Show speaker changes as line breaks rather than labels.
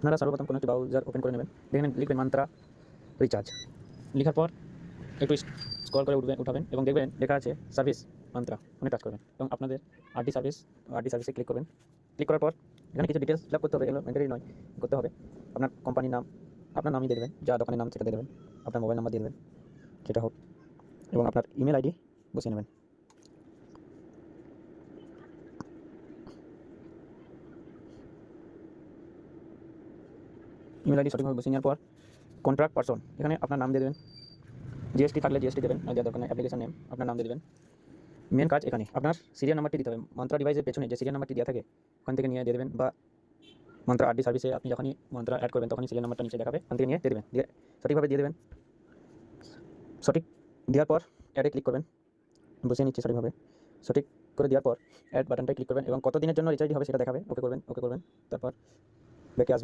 আপনারা সর্বপ্রথম কোনো একটি ব্রাউজার ওপেন করে নেবেন, দেখবেন লিখবেন মান্ত্রা রিচার্জ। লেখার পর একটু স্ক্রল করে উঠাবেন এবং দেখবেন লেখা আছে সার্ভিস মান্ত্রা, ওখানে টাচ করবেন এবং আপনাদের আরডি সার্ভিসে ক্লিক করবেন। ক্লিক করার পর এখানে কিছু ডিটেলস ফিল আপ করতে হবে, এগুলো ম্যান্ডেটরি নয়, করতে হবে। আপনার কোম্পানির নাম, আপনার নামই দিয়ে দেবেন, যা দোকানের নাম সেটা দিয়ে দেবেন, আপনার মোবাইল নাম্বার দিয়ে দেবেন সেটা হোক, এবং আপনার ইমেল আইডি বসিয়ে নেবেন। ইমেল আইডি সঠিকভাবে বসিয়ে নেওয়ার পর কন্ট্রাক্ট পারসন, এখানে আপনার নাম দিয়ে দেবেন, জিএসটি থাকলে জিএসটি দেবেন, আর দেওয়ার দরকার নেই, অ্যাপ্লিকেশন নেম আপনার নাম দিয়ে দেবেন। মেন কাজ এখানে আপনার সিরিয়াল নাম্বারটি দিতে হবে, মন্ত্রা ডিভাইসের পেছনে যে সিরিয়াল নাম্বারটি দেওয়া থাকে ওখান থেকে নিয়ে দিয়ে দেবেন, বা মন্ত্রা আরডি সার্ভিসে আপনি যখনই মন্ত্রা অ্যাড করবেন তখনই সিরিয়াল নাম্বারটা নিচে দেখাবে, ওখান থেকে নিয়ে দিয়ে দেবেন, দিয়ে সঠিকভাবে দিয়ে দেবেন। সঠিক দেওয়ার পর অ্যাডে ক্লিক করবেন, বসিয়ে নিচ্ছে সঠিকভাবে। সঠিক করে দেওয়ার পর অ্যাড বাটনটায় ক্লিক করবেন এবং কত দিনের জন্য রিচার্জ হবে সেটা দেখাবে, ওকে করবেন, তারপর ব্যাকে আসবেন।